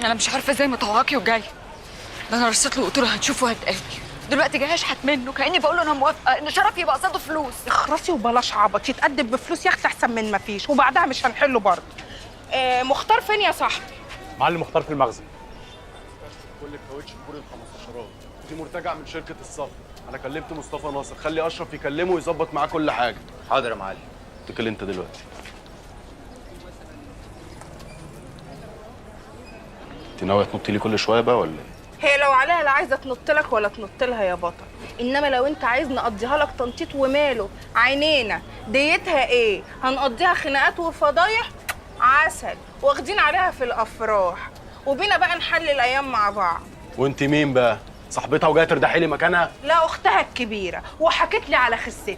انا مش عارفه ازاي مطوعاكي وجاي. ده انا رصيت له قلت له هتشوفه وهتقابل. دلوقتي جاي اشحت منه كاني بقول له انا موافقه ان شرفي يبقى قصاده فلوس. اخرسي وبلاش عبط، يتقدم بفلوس يا اختي احسن من ما فيش، وبعدها مش هنحله برضه. مختار فين يا صاحبي؟ معلم مختار في المخزن. كل الكاوتش بكل ال15 دي مرتجع من شركه الصف. انا كلمت مصطفى ناصر، خلي اشرف يكلمه ويظبط معاه كل حاجه. حاضر يا معلم. اتكل انت دلوقتي. انت ناويه تنطي لي كل شويه بقى ولا ايه؟ هي لو عليها لا عايزه تنط لك ولا تنط لها يا بطل، انما لو انت عايز نقضيها لك تنطيط وماله عينينا. ديتها ايه؟ هنقضيها خناقات وفضايح عسل، واخدين عليها في الافراح، وبينا بقى نحل الايام مع بعض. وانت مين بقى؟ صاحبتها وجايه تردحي لي مكانها؟ لا، اختها الكبيره وحكت لي على خستها.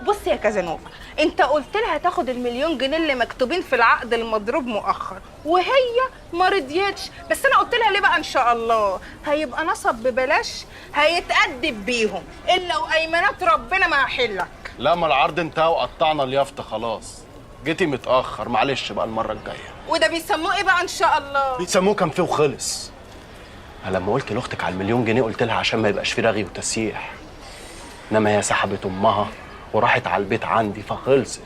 بص يا كازانوفا، انت قلت لها تاخد ال1,000,000 جنيه اللي مكتوبين في العقد المضروب مؤخر، وهي ما رضيتش. بس انا قلت لها ليه بقى؟ ان شاء الله هيبقى نصب ببلاش، هيتأدب بيهم الا وايمانات ربنا ما هحلك. لا، ما العرض انتهى وقطعنا اليافطه خلاص. جيتي متاخر، معلش بقى المره الجايه. وده بيسموه ايه بقى ان شاء الله؟ بيسموه كان فيه وخلص. أنا لما قلت لاختك على ال1,000,000 جنيه قلت لها عشان ما يبقاش فيه رغي وتسييح، انما هي سحبت امها وراحت على البيت عندي فخلصت.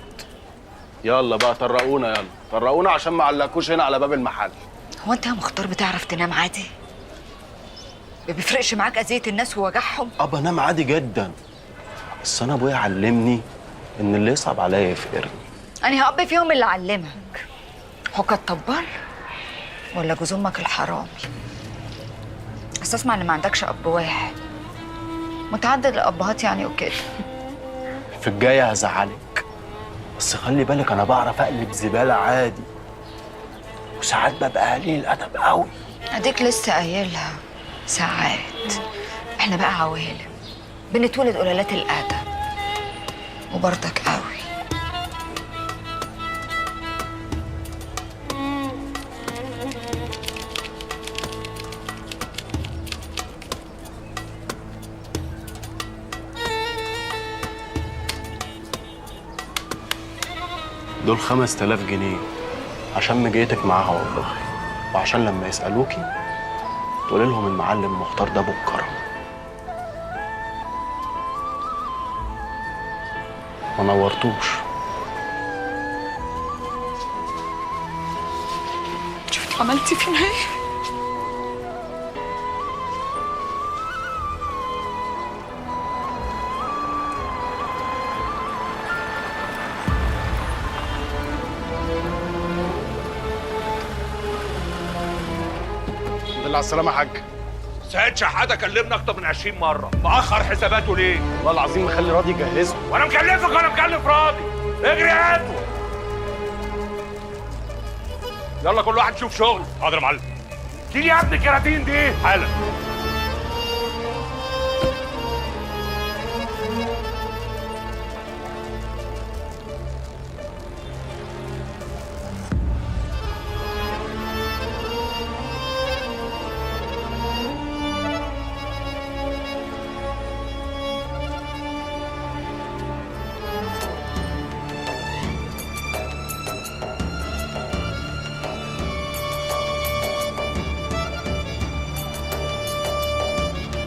يلا بقى طرقونا، يلا طرقونا عشان ما علقوش هنا على باب المحل. هو انت يا مختار بتعرف تنام عادي؟ ما بيفرقش معاك اذيه الناس ووجعهم؟ بنام عادي جدا، بس انا ابويا علمني ان اللي يصعب عليا يفقرني. انهي اب فيهم اللي علمك؟ حكى الطبال ولا جوز امك الحرامي؟ بس اسمع ان ما عندكش اب واحد، متعدد الابهات يعني وكده. في الجايه هزعلك، بس خلي بالك انا بعرف اقلب زباله عادي، وساعات ببقى قليل الادب قوي. اديك لسه قايلها ساعات. احنا بقى عوالم بنتولد قلالات الادب، وبرضك قوي. دول 5000 جنيه عشان مجيتك معاها والله، وعشان لما يسألوكي تقولي لهم المعلم مختار ده ابو الكرم. ما نورتوش. شفتي عملتي فينا ايه؟ الحمد لله على السلامة يا حاج. سيد شحاتة كلمنا اكتر من 20 مرة، مأخر حساباته ليه؟ والله العظيم مخلي راضي يجهزه. وانا مكلفك وانا مكلف راضي. اجري هاته. يلا كل واحد يشوف شغل. حاضر يا معلم. تيجي يا ابني الكراتين دي حالا.